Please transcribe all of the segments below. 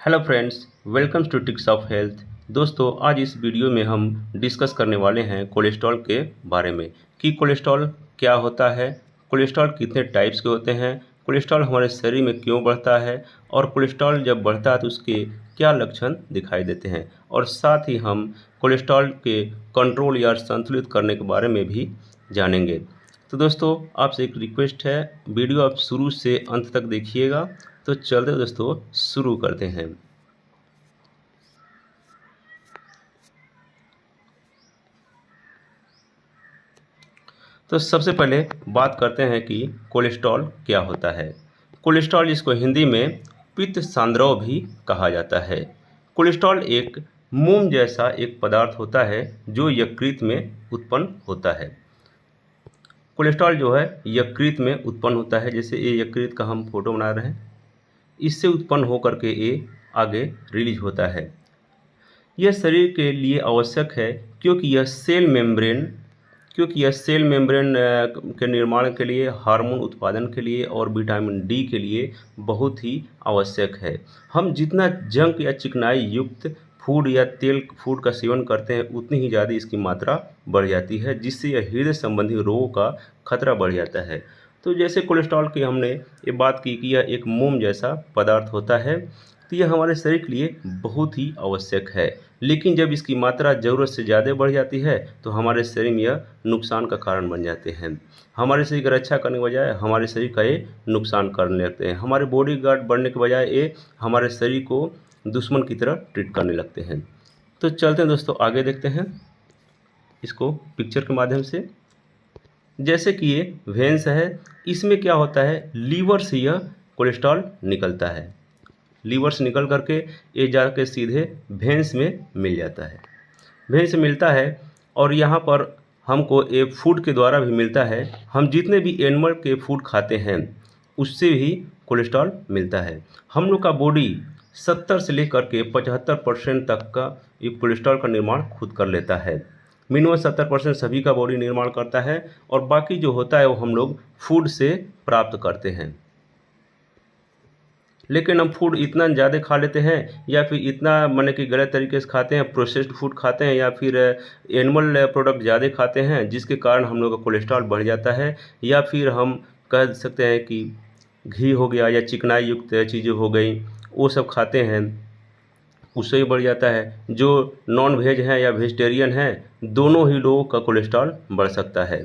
Hello friends, welcome to tips of health. दोस्तों, आज इस वीडियो में हम डिस्कस करने वाले हैं कोलेस्ट्रॉल के बारे में कि कोलेस्ट्रॉल क्या होता है, कोलेस्ट्रॉल कितने टाइप्स के होते हैं, कोलेस्ट्रॉल हमारे शरीर में क्यों बढ़ता है और कोलेस्ट्रॉल जब बढ़ता है तो उसके क्या लक्षण दिखाई देते हैं, और साथ ही हम कोलेस्ट्रॉल के कंट्रोल या संतुलित करने के बारे में भी जानेंगे। तो दोस्तों, आपसे एक रिक्वेस्ट है, वीडियो आप शुरू से अंत तक देखिएगा। तो चलते दोस्तों शुरू करते हैं। तो सबसे पहले बात करते हैं कि कोलेस्ट्रॉल क्या होता है। कोलेस्ट्रॉल, जिसको हिंदी में पित्त सांद्रव भी कहा जाता है। कोलेस्ट्रॉल एक मोम जैसा एक पदार्थ होता है जो यकृत में उत्पन्न होता है। कोलेस्ट्रॉल जो है यकृत में उत्पन्न होता है, जैसे ये यकृत का हम फोटो बना रहे हैं, इससे उत्पन्न होकर के ये आगे रिलीज होता है। यह शरीर के लिए आवश्यक है क्योंकि यह सेल मेम्ब्रेन के निर्माण के लिए, हार्मोन उत्पादन के लिए और विटामिन डी के लिए बहुत ही आवश्यक है। हम जितना जंक या चिकनाई युक्त फूड या तेल फूड का सेवन करते हैं उतनी ही ज़्यादा इसकी मात्रा बढ़ जाती है, जिससे यह हृदय संबंधी रोगों का खतरा बढ़ जाता है। तो जैसे कोलेस्ट्रॉल की हमने ये बात की कि यह एक मोम जैसा पदार्थ होता है, तो यह हमारे शरीर के लिए बहुत ही आवश्यक है। लेकिन जब इसकी मात्रा ज़रूरत से ज़्यादा बढ़ जाती है तो हमारे शरीर में यह नुकसान का कारण बन जाते हैं। हमारे शरीर की रक्षा करने के बजाय हमारे शरीर का ये नुकसान करने लगते हैं। हमारे बॉडी गार्ड बनने के बजाय ये हमारे शरीर को दुश्मन की तरह ट्रीट करने लगते हैं। तो चलते हैं दोस्तों, आगे देखते हैं इसको पिक्चर के माध्यम से। जैसे कि ये वेन्स है, इसमें क्या होता है, लीवर से यह कोलेस्ट्रॉल निकलता है। लीवर से निकल करके ये जाके सीधे वेन्स में मिल जाता है। वेन्स से मिलता है और यहाँ पर हमको ये फूड के द्वारा भी मिलता है। हम जितने भी एनिमल के फूड खाते हैं उससे भी कोलेस्ट्रॉल मिलता है। हम लोग का बॉडी 70 से लेकर के 75% तक का ये कोलेस्ट्रॉल का निर्माण खुद कर लेता है। मिनिमम 70% सभी का बॉडी निर्माण करता है और बाकी जो होता है वो हम लोग फूड से प्राप्त करते हैं। लेकिन हम फूड इतना ज़्यादा खा लेते हैं या फिर इतना माने कि गलत तरीके से खाते हैं, प्रोसेस्ड फूड खाते हैं या फिर एनिमल प्रोडक्ट ज़्यादा खाते हैं, जिसके कारण हम लोग का कोलेस्ट्रॉल बढ़ जाता है। या फिर हम कह सकते हैं कि घी हो गया या चिकनाई युक्त चीज़ें हो गई, वो सब खाते हैं, उससे ही बढ़ जाता है। जो नॉन वेज हैं या वेजिटेरियन हैं, दोनों ही लोगों का कोलेस्ट्रॉल बढ़ सकता है।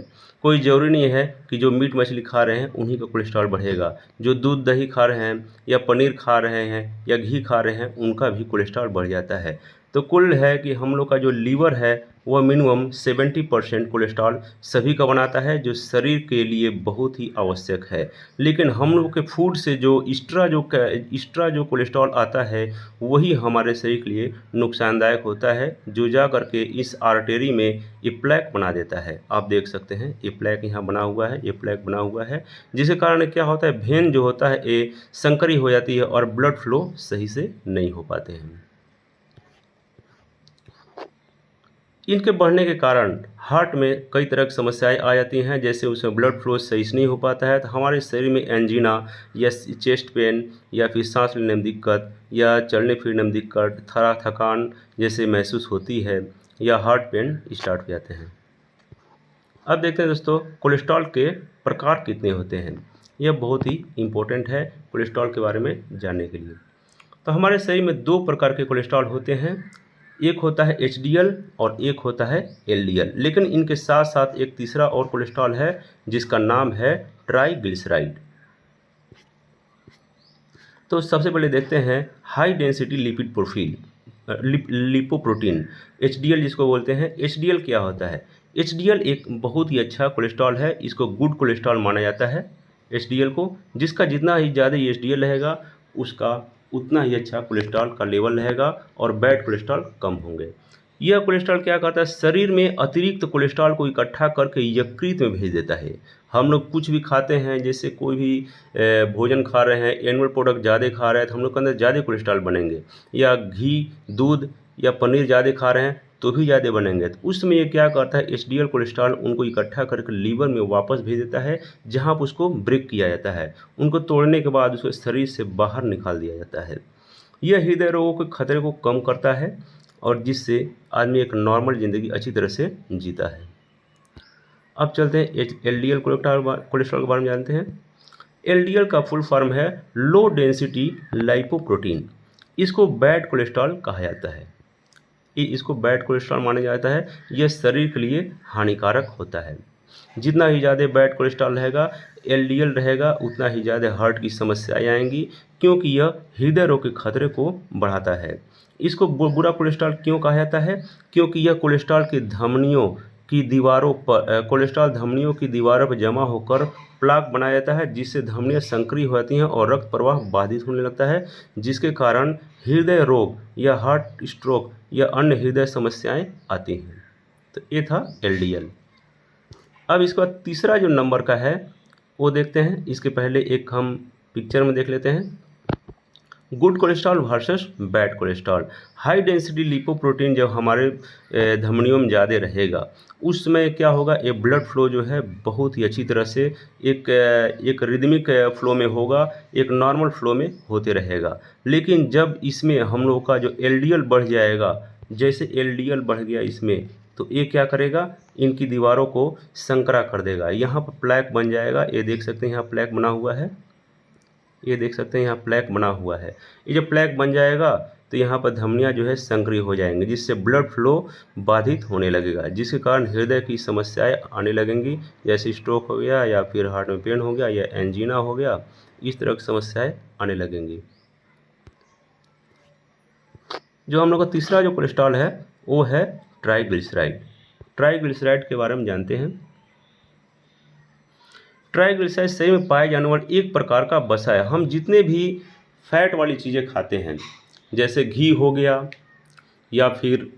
कोई ज़रूरी नहीं है कि जो मीट मछली खा रहे हैं उन्हीं का कोलेस्ट्रॉल बढ़ेगा। जो दूध दही खा रहे हैं या पनीर खा रहे हैं या घी खा रहे हैं उनका भी कोलेस्ट्रॉल बढ़ जाता है। तो कुल है कि हम लोग का जो लीवर है वह मिनिमम 70% कोलेस्ट्रॉल सभी का बनाता है, जो शरीर के लिए बहुत ही आवश्यक है। लेकिन हम लोग के फूड से जो एक्स्ट्रा जो कोलेस्ट्रॉल आता है वही हमारे शरीर के लिए नुकसानदायक होता है, जो जा करके इस आर्टरी में ये प्लेक बना देता है। आप देख सकते हैं ये प्लेक यहाँ बना हुआ है, ये प्लेक बना हुआ है, जिसके कारण क्या होता है, वेन जो होता है ये संकरी हो जाती है और ब्लड फ्लो सही से नहीं हो पाते हैं। इनके बढ़ने के कारण हार्ट में कई तरह की समस्याएं आ जाती हैं, जैसे उसमें ब्लड फ्लो सही से नहीं हो पाता है तो हमारे शरीर में एंजीना या चेस्ट पेन या फिर सांस लेने में दिक्कत या चलने फिरने में दिक्कत, थकान जैसे महसूस होती है या हार्ट पेन स्टार्ट हो जाते हैं। अब देखते हैं दोस्तों, कोलेस्ट्रॉल के प्रकार कितने होते हैं। यह बहुत ही इम्पोर्टेंट है कोलेस्ट्रॉल के बारे में जानने के लिए। तो हमारे शरीर में दो प्रकार के कोलेस्ट्रॉल होते हैं, एक होता है एचडीएल और एक होता है एलडीएल। लेकिन इनके साथ साथ एक तीसरा और कोलेस्ट्रॉल है जिसका नाम है ट्राइग्लिसराइड। तो सबसे पहले देखते हैं high density lipid profile, lipoprotein, HDL जिसको बोलते हैं। एचडीएल क्या होता है, एचडीएल एक बहुत ही अच्छा कोलेस्ट्रॉल है, इसको गुड कोलेस्ट्रॉल माना जाता है एचडीएल को। जिसका जितना ही ज़्यादा एचडीएल रहेगा उसका उतना ही अच्छा कोलेस्ट्रॉल का लेवल रहेगा और बैड कोलेस्ट्रॉल कम होंगे। यह कोलेस्ट्रॉल क्या करता है, शरीर में अतिरिक्त कोलेस्ट्रॉल को इकट्ठा करके यकृत में भेज देता है। हम लोग कुछ भी खाते हैं, जैसे कोई भी भोजन खा रहे हैं, एनिमल प्रोडक्ट ज़्यादा खा रहे हैं तो हम लोग के अंदर ज़्यादा कोलेस्ट्रॉल बनेंगे, या घी दूध या पनीर ज़्यादा खा रहे हैं तो भी ज़्यादा बनेंगे। तो उस समय ये क्या करता है, एचडीएल कोलेस्ट्रॉल उनको इकट्ठा करके लीवर में वापस भेज देता है, जहाँ पर उसको ब्रेक किया जाता है। उनको तोड़ने के बाद उसको शरीर से बाहर निकाल दिया जाता है। यह हृदय रोगों के खतरे को कम करता है और जिससे आदमी एक नॉर्मल ज़िंदगी अच्छी तरह से जीता है। अब चलते हैं एलडीएल कोलेस्ट्रॉल के बारे में जानते हैं। एलडीएल का फुल फॉर्म है लो डेंसिटी लाइपोप्रोटीन। इसको बैड कोलेस्ट्रॉल कहा जाता है। इसको बैड कोलेस्ट्रॉल माना जाता है। यह शरीर के लिए हानिकारक होता है। जितना ही ज़्यादा बैड कोलेस्ट्रॉल रहेगा, एलडीएल रहेगा, उतना ही ज़्यादा हार्ट की समस्याएं आएंगी, क्योंकि यह हृदय रोग के खतरे को बढ़ाता है। इसको बुरा कोलेस्ट्रॉल क्यों कहा जाता है? क्योंकि यह कोलेस्ट्रॉल धमनियों की दीवारों पर जमा होकर प्लाक बनाया जाता है, जिससे धमनियाँ संकरी हो जाती हैं और रक्त प्रवाह बाधित होने लगता है, जिसके कारण हृदय रोग या हार्ट स्ट्रोक या अन्य हृदय समस्याएं आती हैं। तो ये था एलडीएल। अब इसके बाद तीसरा जो नंबर का है वो देखते हैं। इसके पहले एक हम पिक्चर में देख लेते हैं। Good cholesterol versus bad cholesterol. High density lipoprotein जब हमारे धमनियों में ज़्यादा रहेगा, उस समय क्या होगा, ये ब्लड फ्लो जो है बहुत ही अच्छी तरह से एक रिदमिक फ्लो में होगा, एक नॉर्मल फ्लो में होते रहेगा। लेकिन जब इसमें हम लोग का जो एलडीएल बढ़ जाएगा, जैसे एलडीएल बढ़ गया इसमें, तो ये क्या करेगा, इनकी दीवारों को संकरा कर देगा। यहाँ पर प्लैक बन जाएगा। ये देख सकते हैं यहाँ प्लैक बना हुआ है। ये देख सकते हैं यहाँ प्लैक बना हुआ है। ये जब प्लैक बन जाएगा तो यहाँ पर धमनियाँ जो है संकरी हो जाएंगी, जिससे ब्लड फ्लो बाधित होने लगेगा, जिसके कारण हृदय की समस्याएं आने लगेंगी, जैसे स्ट्रोक हो गया या फिर हार्ट में पेन हो गया या एंजीना हो गया, इस तरह की समस्याएं आने लगेंगी। जो हम लोग का तीसरा जो कोलेस्ट्रॉल है वो है ट्राइग्लिसराइड। ट्राइग्लिसराइड के बारे में जानते हैं। ट्राइग्लिसराइड शरीर में पाए जाने वाले एक प्रकार का वसा है। हम जितने भी फैट वाली चीज़ें खाते हैं, जैसे घी हो गया या फिर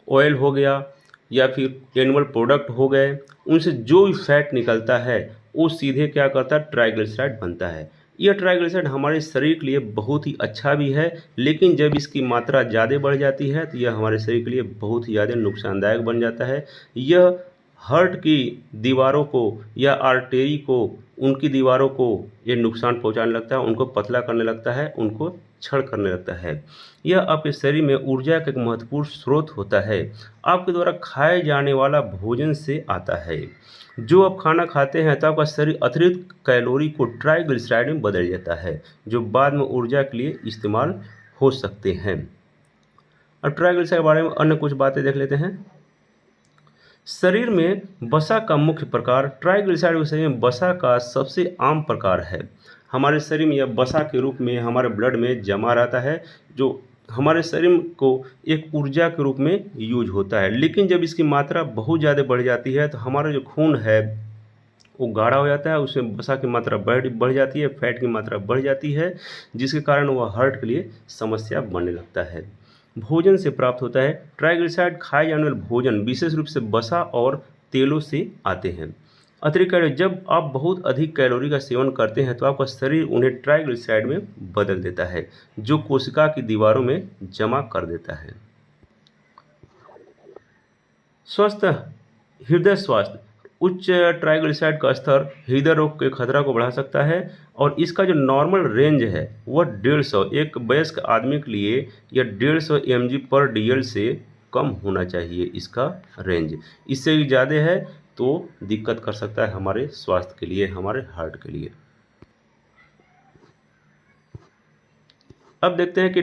ऑयल हो गया या फिर एनिमल प्रोडक्ट हो गए, उनसे जो भी फैट निकलता है वो सीधे क्या करता है, ट्राइग्लिसराइड बनता है। यह ट्राइग्लिसराइड हमारे शरीर के लिए बहुत ही अच्छा भी है, लेकिन जब इसकी मात्रा ज़्यादा बढ़ जाती है तो यह हमारे शरीर के लिए बहुत ही ज़्यादा नुकसानदायक बन जाता है। यह हार्ट की दीवारों को या आर्टरी को, उनकी दीवारों को ये नुकसान पहुंचाने लगता है, उनको पतला करने लगता है, उनको क्षण करने लगता है। यह आपके शरीर में ऊर्जा का एक महत्वपूर्ण स्रोत होता है। आपके द्वारा खाए जाने वाला भोजन से आता है। जो आप खाना खाते हैं तो आपका शरीर अतिरिक्त कैलोरी को ट्राइग्लिसराइड में बदल जाता है, जो बाद में ऊर्जा के लिए इस्तेमाल हो सकते हैं। अब ट्राइग्लिसराइड के बारे में अन्य कुछ बातें देख लेते हैं। शरीर में वसा का मुख्य प्रकार, ट्राइग्लिसराइड के शरीर में वसा का सबसे आम प्रकार है। हमारे शरीर में यह वसा के रूप में हमारे ब्लड में जमा रहता है, जो हमारे शरीर को एक ऊर्जा के रूप में यूज होता है। लेकिन जब इसकी मात्रा बहुत ज़्यादा बढ़ जाती है तो हमारा जो खून है वो गाढ़ा हो जाता है, उसमें वसा की मात्रा बढ़ जाती है, फैट की मात्रा बढ़ जाती है, जिसके कारण वह हार्ट के लिए समस्या बनने लगता है। भोजन से प्राप्त होता है। ट्राइग्लिसराइड खाए जाने वाले भोजन विशेष रूप से वसा और तेलों से आते हैं। अतिरिक्त कैलोरी, जब आप बहुत अधिक कैलोरी का सेवन करते हैं तो आपका शरीर उन्हें ट्राइग्लिसराइड में बदल देता है, जो कोशिका की दीवारों में जमा कर देता है। स्वस्थ हृदय स्वास्थ्य, उच्च ट्राइग्लिसराइड का स्तर हृदय रोग के खतरा को बढ़ा सकता है और इसका जो नॉर्मल रेंज है वह 150, एक वयस्क आदमी के लिए यह 150 mg/dl से कम होना चाहिए इसका रेंज। इससे ज़्यादा है तो दिक्कत कर सकता है हमारे स्वास्थ्य के लिए, हमारे हार्ट के लिए। अब देखते हैं कि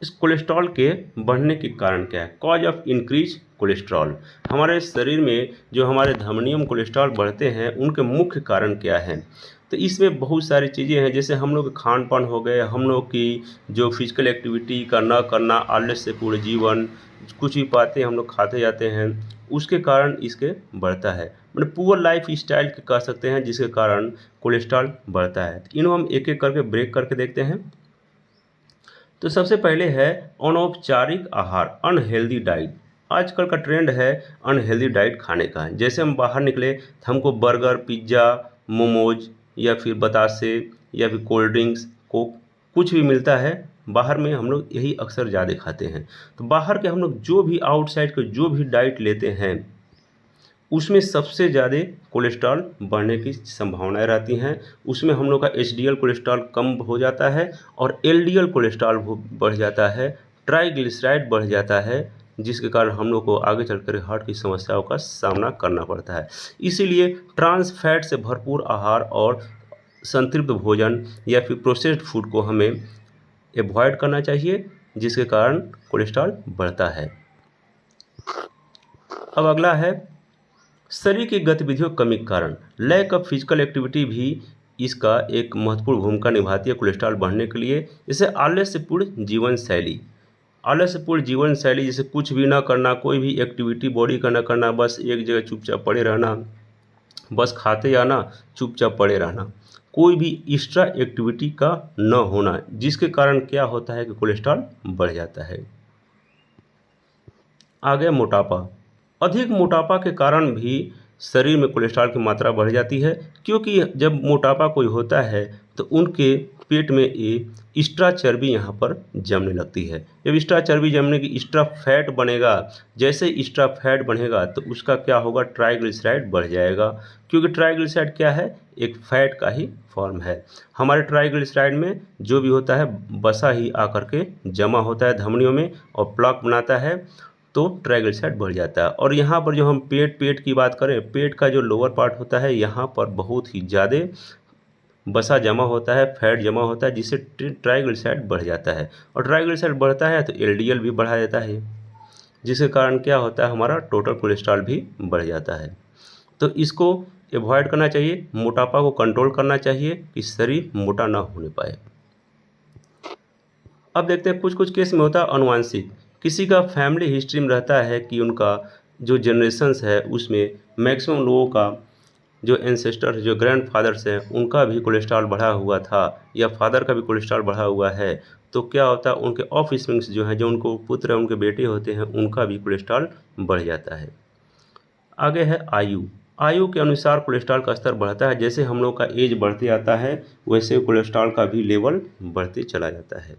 इस कोलेस्ट्रॉल के बढ़ने के कारण क्या है। कॉज ऑफ इंक्रीज कोलेस्ट्रॉल, हमारे शरीर में जो हमारे धमनियों में कोलेस्ट्रॉल बढ़ते हैं उनके मुख्य कारण क्या है। तो इसमें बहुत सारी चीज़ें हैं, जैसे हम लोग के खान पान हो गए, हम लोग की जो फिजिकल एक्टिविटी का न करना, आलस से पूरे जीवन, कुछ भी बातें हम लोग खाते जाते हैं, उसके कारण इसके बढ़ता है। मतलब पुअर लाइफ स्टाइल के कह सकते हैं, जिसके कारण कोलेस्ट्रॉल बढ़ता है। इन्हें हम एक एक करके ब्रेक करके देखते हैं। तो सबसे पहले है अनौपचारिक आहार, अनहेल्दी डाइट। आजकल का ट्रेंड है अनहेल्दी डाइट खाने का। जैसे हम बाहर निकले तो हमको बर्गर, पिज्ज़ा, मोमोज या फिर बतासे या फिर कोल्ड ड्रिंक्स, कोक, कुछ भी मिलता है बाहर में, हम लोग यही अक्सर ज़्यादा खाते हैं। तो बाहर के हम लोग जो भी आउटसाइड के जो भी डाइट लेते हैं उसमें सबसे ज़्यादा कोलेस्ट्रॉल बढ़ने की संभावनाएं रहती हैं। उसमें हम लोग का एचडीएल कोलेस्ट्रॉल कम हो जाता है और एलडीएल कोलेस्ट्रॉल बढ़ जाता है, ट्राइग्लिसराइड बढ़ जाता है, जिसके कारण हम लोग को आगे चलकर हार्ट की समस्याओं का सामना करना पड़ता है। इसीलिए ट्रांस फैट से भरपूर आहार और संतृप्त भोजन या फिर प्रोसेस्ड फूड को हमें अवॉइड करना चाहिए, जिसके कारण कोलेस्ट्रॉल बढ़ता है। अब अगला है शरीर की गतिविधियों की कमी के कारण। लैक ऑफ फिजिकल एक्टिविटी भी इसका एक महत्वपूर्ण भूमिका निभाती है कोलेस्ट्रॉल बढ़ने के लिए। जैसे आलस्यपूर्ण जीवन शैली, आलस्यपूर्ण जीवन शैली जैसे कुछ भी ना करना, कोई भी एक्टिविटी बॉडी का ना करना, बस एक जगह चुपचाप पड़े रहना, बस खाते आना, चुपचाप पड़े रहना, कोई भी एक्स्ट्रा एक्टिविटी का न होना, जिसके कारण क्या होता है कि कोलेस्ट्रॉल बढ़ जाता है। आगे मोटापा। अधिक मोटापा के कारण भी शरीर में कोलेस्ट्रॉल की मात्रा बढ़ जाती है, क्योंकि जब मोटापा कोई होता है तो उनके पेट में ये एक्स्ट्रा चर्बी यहाँ पर जमने लगती है। जब एक्स्ट्रा चर्बी जमने की एक्स्ट्रा फैट बनेगा, जैसे एक्स्ट्रा फैट बनेगा तो उसका क्या होगा, ट्राइग्लिसराइड बढ़ जाएगा, क्योंकि ट्राइग्लिसराइड क्या है, एक फैट का ही फॉर्म है। हमारे ट्राइग्लिसराइड में जो भी होता है बसा ही आकर के जमा होता है धमनियों में और प्लाक बनाता है, तो ट्राइग्लिसराइड बढ़ जाता है। और यहाँ पर जो हम पेट की बात करें, पेट का जो लोअर पार्ट होता है यहाँ पर बहुत ही ज़्यादा बसा जमा होता है, फैट जमा होता है, जिससे ट्राइग्लिसराइड बढ़ जाता है। और ट्राइग्लिसराइड बढ़ता है तो एलडीएल भी बढ़ा देता है, जिसके कारण क्या होता है, हमारा टोटल कोलेस्ट्रॉल भी बढ़ जाता है। तो इसको अवॉइड करना चाहिए, मोटापा को कंट्रोल करना चाहिए कि शरीर मोटा ना होने पाए। अब देखते हैं कुछ कुछ केस में होता है अनुवांशिक। किसी का फैमिली हिस्ट्री में रहता है कि उनका जो जनरेशन्स है उसमें मैक्सिमम लोगों का जो एंसेस्टर जो ग्रैंडफादर्स हैं उनका भी कोलेस्ट्रॉल बढ़ा हुआ था, या फादर का भी कोलेस्ट्रॉल बढ़ा हुआ है, तो क्या होता है उनके ऑफ स्प्रिंग्स जो हैं, जो उनको पुत्र उनके बेटे होते हैं, उनका भी कोलेस्ट्रॉल बढ़ जाता है। आगे है आयु। आयु के अनुसार कोलेस्ट्रॉल का स्तर बढ़ता है। जैसे हम लोग का एज बढ़ते आता है वैसे कोलेस्ट्रॉल का भी लेवल बढ़ते चला जाता है।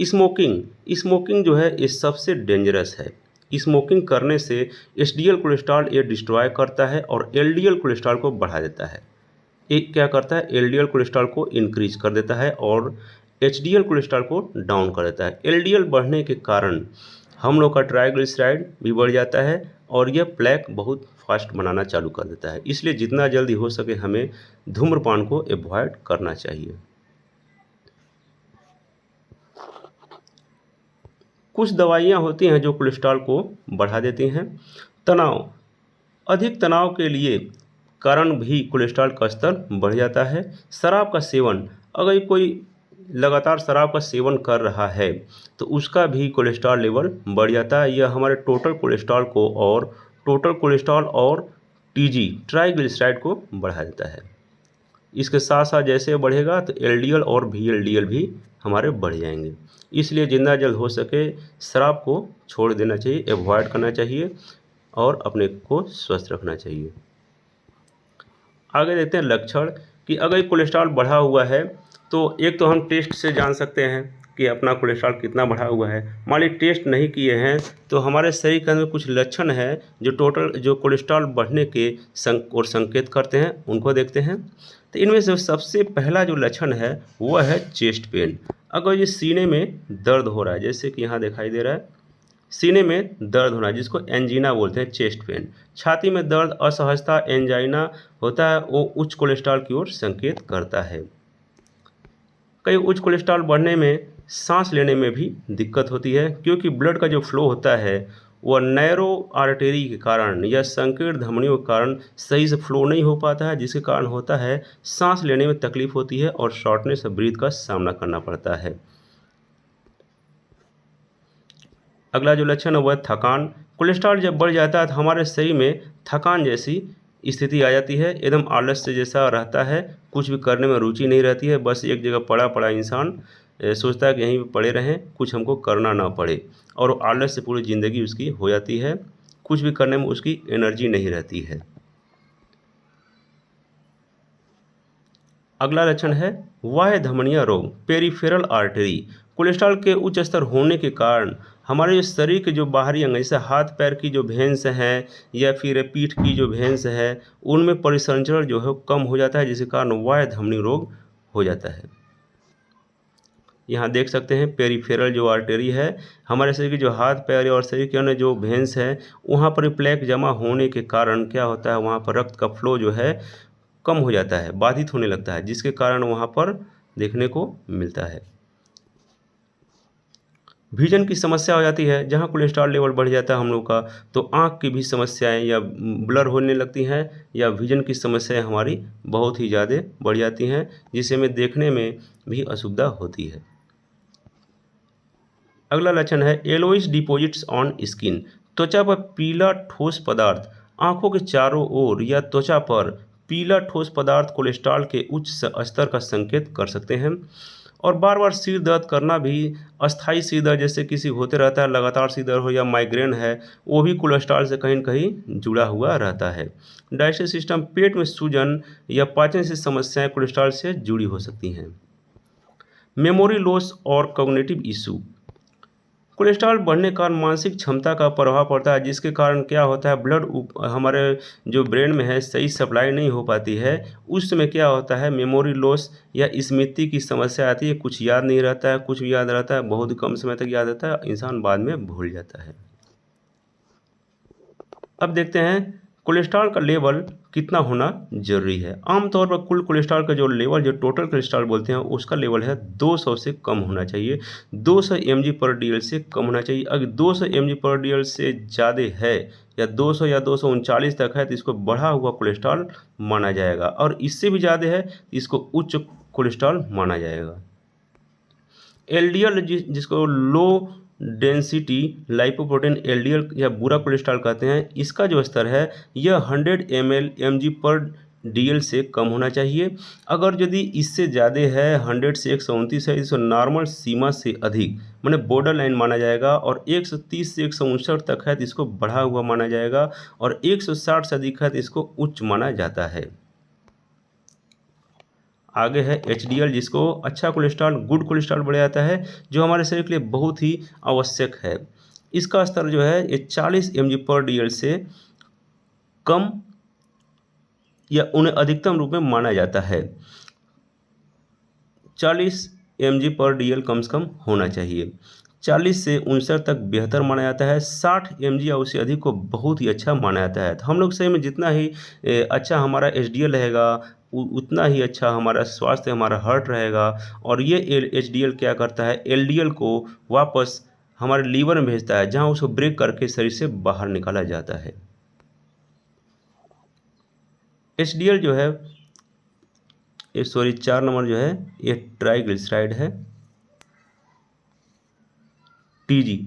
स्मोकिंग जो है ये सबसे डेंजरस है। स्मोकिंग करने से एचडीएल कोलेस्ट्रॉल ये डिस्ट्रॉय करता है और एलडीएल कोलेस्ट्रॉल को बढ़ा देता है। एक क्या करता है, एलडीएल कोलेस्ट्रॉल को इंक्रीज कर देता है और एचडीएल कोलेस्ट्रॉल को डाउन कर देता है। एलडीएल बढ़ने के कारण हम लोग का ट्राइग्लिसराइड भी बढ़ जाता है और यह प्लेक बहुत फास्ट बनाना चालू कर देता है। इसलिए जितना जल्दी हो सके हमें धूम्रपान को अवॉइड करना चाहिए। कुछ दवाइयाँ होती हैं जो कोलेस्ट्रॉल को बढ़ा देती हैं। तनाव, अधिक तनाव के लिए कारण भी कोलेस्ट्रॉल का स्तर बढ़ जाता है। शराब का सेवन, अगर कोई लगातार शराब का सेवन कर रहा है तो उसका भी कोलेस्ट्रॉल लेवल बढ़ जाता है। यह हमारे टोटल कोलेस्ट्रॉल और टीजी ट्राइग्लिसराइड को बढ़ा देता है। इसके साथ साथ जैसे बढ़ेगा तो एलडीएल और वीएलडीएल भी हमारे बढ़ जाएंगे। इसलिए जितना जल्द हो सके शराब को छोड़ देना चाहिए, अवॉइड करना चाहिए और अपने को स्वस्थ रखना चाहिए। आगे देखते हैं लक्षण कि अगर कोलेस्ट्रॉल बढ़ा हुआ है तो एक तो हम टेस्ट से जान सकते हैं कि अपना कोलेस्ट्रॉल कितना बढ़ा हुआ है। मान ली टेस्ट नहीं किए हैं तो हमारे शरीर के अंदर कुछ लक्षण है जो कोलेस्ट्रॉल बढ़ने के संकेत करते हैं, उनको देखते हैं। तो इनमें से सबसे पहला जो लक्षण है वह है चेस्ट पेन। अगर ये सीने में दर्द हो रहा है, जैसे कि यहाँ दिखाई दे रहा है, सीने में दर्द होना जिसको एंजीना बोलते हैं, चेस्ट पेन। छाती में दर्द, असहजता, एंजाइना होता है, वो उच्च कोलेस्ट्रॉल की ओर संकेत करता है। कई उच्च कोलेस्ट्रॉल बढ़ने में सांस लेने में भी दिक्कत होती है, क्योंकि ब्लड का जो फ्लो होता है वह नैरो आर्टरी के कारण या संकीर्ण धमनियों के कारण सही से फ्लो नहीं हो पाता है, जिसके कारण होता है सांस लेने में तकलीफ होती है और शॉर्टनेस ऑफ ब्रीथ का सामना करना पड़ता है। अगला जो लक्षण है वह थकान। कोलेस्ट्रॉल जब बढ़ जाता है तो हमारे शरीर में थकान जैसी स्थिति आ जाती है, एकदम आलस्य जैसा रहता है, कुछ भी करने में रुचि नहीं रहती है, बस एक जगह पड़ा पड़ा इंसान सोचता है कि यहीं पे पड़े रहें, कुछ हमको करना ना पड़े, और आलस से पूरी ज़िंदगी उसकी हो जाती है, कुछ भी करने में उसकी एनर्जी नहीं रहती है। अगला लक्षण है बाह्य धमनियाँ रोग, पेरिफेरल आर्टरी। कोलेस्ट्रॉल के उच्च स्तर होने के कारण हमारे जो शरीर के जो बाहरी अंग जैसे हाथ पैर की जो भेंस हैं या फिर पीठ की जो भेंस है, उनमें परिसंचरण जो है वो कम हो जाता है, जिसके कारण वायु धमनी रोग हो जाता है। यहाँ देख सकते हैं पेरिफेरल जो आर्टरी है, हमारे शरीर के जो हाथ पैर और शरीर के अन्य जो भेंस है, वहाँ पर प्लेक जमा होने के कारण क्या होता है, वहाँ पर रक्त का फ्लो जो है कम हो जाता है, बाधित होने लगता है, जिसके कारण वहाँ पर देखने को मिलता है। विजन की समस्या हो जाती है, जहाँ कोलेस्ट्रॉल लेवल बढ़ जाता है हम लोग का, तो आँख की भी समस्याएं या ब्लर होने लगती हैं, या विजन की समस्याएं हमारी बहुत ही ज़्यादा बढ़ जाती हैं, जिससे हमें देखने में भी असुविधा होती है। अगला लक्षण है येलोइश डिपॉजिट्स ऑन स्किन। त्वचा पर पीला ठोस पदार्थ, आंखों के चारों ओर या त्वचा पर पीला ठोस पदार्थ कोलेस्ट्रॉल के उच्च स्तर का संकेत कर सकते हैं। और बार बार सिर दर्द करना भी, अस्थायी सिर दर्द जैसे किसी होते रहता है, लगातार सिर दर्द हो या माइग्रेन है, वो भी कोलेस्ट्रॉल से कहीं न कहीं जुड़ा हुआ रहता है। डाइजेस्टिव सिस्टम, पेट में सूजन या पाचन से समस्याएं कोलेस्ट्रॉल से जुड़ी हो सकती हैं। मेमोरी लॉस और कॉग्निटिव इशू, कोलेस्ट्रॉल बढ़ने के कारण मानसिक क्षमता का प्रभाव पड़ता है, जिसके कारण क्या होता है, ब्लड हमारे जो ब्रेन में है सही सप्लाई नहीं हो पाती है। उस समय क्या होता है, मेमोरी लॉस या स्मृति की समस्या आती है, कुछ याद नहीं रहता है, कुछ भी याद रहता है बहुत कम समय तक याद रहता है, इंसान बाद में भूल जाता है। अब देखते हैं कोलेस्ट्रॉल का लेवल कितना होना जरूरी है। आमतौर पर कुल कोलेस्ट्रॉल का जो लेवल, जो टोटल कोलेस्ट्रॉल बोलते हैं, उसका लेवल है 200 से कम होना चाहिए, 200 mg/dl से कम होना चाहिए। अगर 200 mg/dl से ज़्यादा है या 200 या 239 तक है तो इसको बढ़ा हुआ कोलेस्ट्रॉल माना जाएगा, और इससे भी ज़्यादा है तो इसको उच्च कोलेस्ट्रॉल माना जाएगा। एलडीएल जिसको लो डेंसिटी लाइपोप्रोटीन एलडीएल या बुरा कोलेस्ट्रॉल कहते हैं, इसका जो स्तर है यह 100 mg/dl से कम होना चाहिए। अगर यदि इससे ज़्यादा है, 100 से 129 है, इसको नॉर्मल सीमा से अधिक माने बॉर्डर लाइन माना जाएगा, और 130 से 159 तक है तो इसको बढ़ा हुआ माना जाएगा, और 160 से अधिक है तो इसको उच्च माना जाता है। आगे है HDL, जिसको अच्छा कोलेस्ट्रॉल, गुड कोलेस्ट्रॉल बढ़ जाता है, जो हमारे शरीर के लिए बहुत ही आवश्यक है। इसका स्तर जो है ये 40 mg/dl से कम या उन्हें अधिकतम रूप में माना जाता है। 40 mg/dl कम से कम होना चाहिए। 40 से 59 तक बेहतर माना जाता है। 60 mg या उससे अधिक को बहुत ही अच्छा माना जाता है। तो हम लोग सही में जितना ही अच्छा हमारा HDL रहेगा, उतना ही अच्छा हमारा स्वास्थ्य, हमारा हार्ट रहेगा। और ये HDL क्या करता है, LDL को वापस हमारे लीवर में भेजता है, जहाँ उसको ब्रेक करके शरीर से बाहर निकाला जाता है। HDL जो है, 4 नंबर जो है ये ट्राइग्लिसराइड है, TG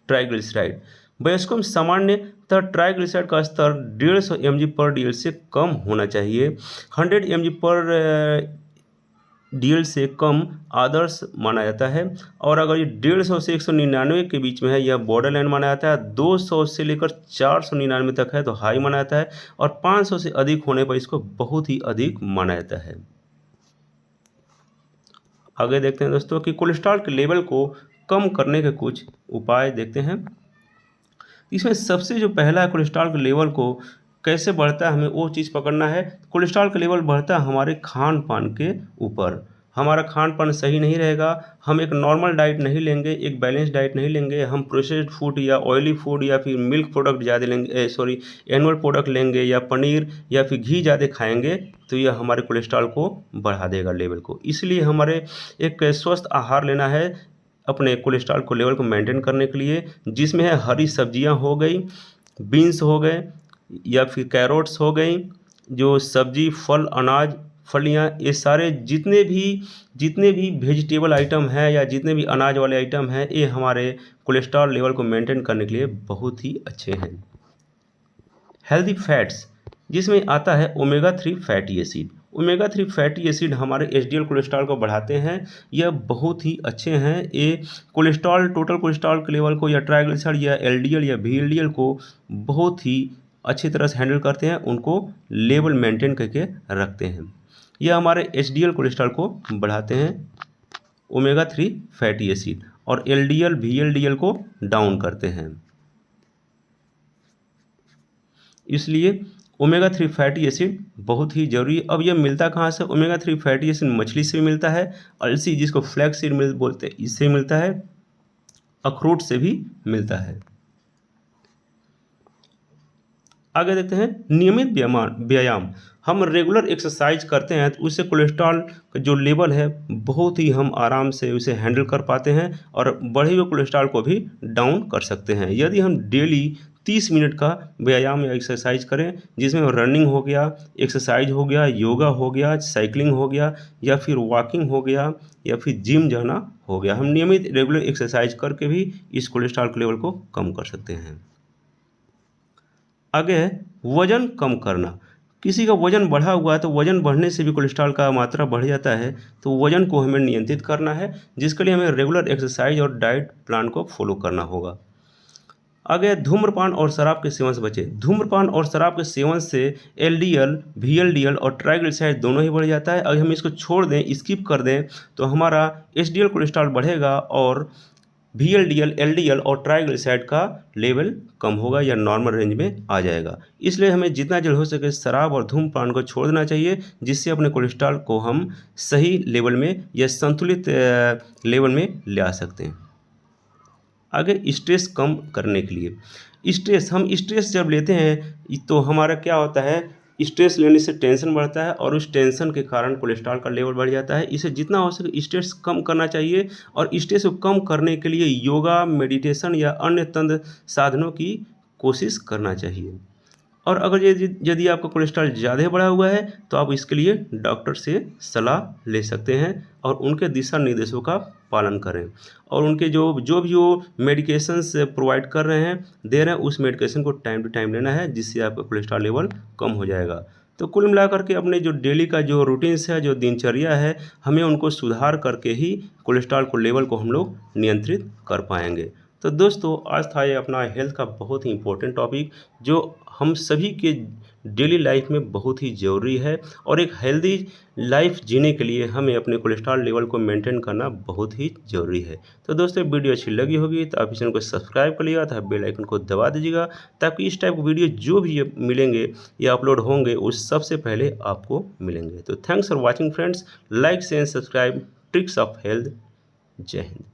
ट्राइग्लिसराइड। वयस्कों में सामान्यतः ट्राइग्लिसराइड का स्तर 150 mg/dl से कम होना चाहिए। 100 mg/dl से कम आदर्श माना जाता है, और अगर ये 150 से 199 के बीच में है यह बॉर्डर लाइन माना जाता है। 200 से लेकर 499 तक है तो हाई माना जाता है, और 500 से अधिक होने पर इसको बहुत ही अधिक माना जाता है। आगे देखते हैं दोस्तों कि कोलेस्ट्रॉल के लेवल को कम करने के कुछ उपाय देखते हैं। इसमें सबसे जो पहला है, कोलेस्ट्रॉल के लेवल को कैसे बढ़ता है, हमें वो चीज़ पकड़ना है। कोलेस्ट्रॉल का लेवल बढ़ता है हमारे खान पान के ऊपर। हमारा खान पान सही नहीं रहेगा, हम एक नॉर्मल डाइट नहीं लेंगे, एक बैलेंस डाइट नहीं लेंगे, हम प्रोसेस्ड फूड या ऑयली फूड या फिर मिल्क प्रोडक्ट ज़्यादा लेंगे, एनिमल प्रोडक्ट लेंगे, या पनीर या फिर घी ज़्यादा खाएंगे, तो यह हमारे कोलेस्ट्रॉल को बढ़ा देगा लेवल को। इसलिए हमारे एक स्वस्थ आहार लेना है अपने कोलेस्ट्रॉल को लेवल को मेंटेन करने के लिए, जिसमें है हरी सब्जियां हो गई, बीन्स हो गए, या फिर कैरोट्स हो गई, जो सब्जी, फल, अनाज, फलियां, ये सारे जितने भी वेजिटेबल आइटम हैं या जितने भी अनाज वाले आइटम हैं, ये हमारे कोलेस्ट्रॉल लेवल को मेंटेन करने के लिए बहुत ही अच्छे हैं। हेल्दी फैट्स, जिसमें आता है omega 3 fatty acid. Omega 3 fatty acid हमारे HDL कोलेस्ट्रॉल को बढ़ाते हैं, यह बहुत ही अच्छे हैं। ये कोलेस्ट्रॉल, टोटल कोलेस्ट्रॉल के लेवल को, या ट्राइग्लिसराइड या LDL या VLDL को बहुत ही अच्छी तरह से हैंडल करते हैं, उनको लेवल मेंटेन करके रखते हैं। यह हमारे HDL कोलेस्ट्रॉल को बढ़ाते हैं, ओमेगा 3 फैटी एसिड। और LDL VLDL को डाउन करते हैं। इसलिए ओमेगा 3 फैटी एसिड बहुत ही जरूरी है। अब यह मिलता कहाँ से? ओमेगा 3 फैटी एसिड मछली से भी मिलता है, अलसी जिसको फ्लैक्स सीड बोलते हैं इससे मिलता है, अखरोट से भी मिलता है। आगे देखते हैं नियमित व्यायाम। हम रेगुलर एक्सरसाइज करते हैं तो उससे कोलेस्ट्रॉल का जो लेवल है बहुत ही हम आराम से उसे हैंडल कर पाते हैं और बढ़े हुए कोलेस्ट्रॉल को भी डाउन कर सकते हैं। यदि हम डेली 30 मिनट का व्यायाम या एक्सरसाइज करें, जिसमें रनिंग हो गया, एक्सरसाइज हो गया, योगा हो गया, साइकिलिंग हो गया, या फिर वॉकिंग हो गया, या फिर जिम जाना हो गया, हम नियमित रेगुलर एक्सरसाइज करके भी इस कोलेस्ट्रॉल के लेवल को कम कर सकते हैं। आगे है वजन कम करना। किसी का वजन बढ़ा हुआ है तो वजन बढ़ने से भी कोलेस्ट्रॉल का मात्रा बढ़ जाता है, तो वजन को हमें नियंत्रित करना है, जिसके लिए हमें रेगुलर एक्सरसाइज और डाइट प्लान को फॉलो करना होगा। आगे धूम्रपान और शराब के सेवन से बचें। धूम्रपान और शराब के सेवन से LDL VLDL और ट्राइग्लिसराइड दोनों ही बढ़ जाता है। अगर हम इसको छोड़ दें, स्किप कर दें, तो हमारा HDL कोलेस्ट्रॉल बढ़ेगा और VLDL LDL और ट्राइग्लिसराइड का लेवल कम होगा या नॉर्मल रेंज में आ जाएगा। इसलिए हमें जितना जल्द हो सके शराब और धूम्रपान को छोड़ देना चाहिए, जिससे अपने कोलेस्ट्रॉल को हम सही लेवल में या संतुलित लेवल में ले आ सकते हैं। आगे स्ट्रेस कम करने के लिए, हम स्ट्रेस जब लेते हैं तो हमारा क्या होता है, स्ट्रेस लेने से टेंशन बढ़ता है और उस टेंशन के कारण कोलेस्ट्रॉल का लेवल बढ़ जाता है। इसे जितना हो सके स्ट्रेस कम करना चाहिए और स्ट्रेस को कम करने के लिए योगा, मेडिटेशन या अन्य तंत्र साधनों की कोशिश करना चाहिए। और अगर यदि आपका कोलेस्ट्रॉल ज़्यादा बढ़ा हुआ है तो आप इसके लिए डॉक्टर से सलाह ले सकते हैं और उनके दिशा निर्देशों का पालन करें और उनके जो भी वो मेडिकेशंस प्रोवाइड कर रहे हैं, दे रहे हैं, उस मेडिकेशन को टाइम टू टाइम लेना है, जिससे आपका कोलेस्ट्रॉल लेवल कम हो जाएगा। तो कुल मिलाकर के अपने जो डेली का जो रूटीन्स है, जो दिनचर्या है, हमें उनको सुधार करके ही कोलेस्ट्रॉल को लेवल को हम लोग नियंत्रित कर पाएंगे। तो दोस्तों आज था ये अपना हेल्थ का बहुत ही इम्पोर्टेंट टॉपिक, जो हम सभी के डेली लाइफ में बहुत ही ज़रूरी है और एक हेल्दी लाइफ जीने के लिए हमें अपने कोलेस्ट्रॉल लेवल को मेंटेन करना बहुत ही ज़रूरी है। तो दोस्तों वीडियो अच्छी लगी होगी तो आप इस चैनल को सब्सक्राइब कर लीजिएगा, तो बेल आइकन को दबा दीजिएगा, ताकि इस टाइप की वीडियो जो भी मिलेंगे या अपलोड होंगे उस सबसे पहले आपको मिलेंगे। तो thanks for watching friends, like share subscribe tricks of health. जय हिंद।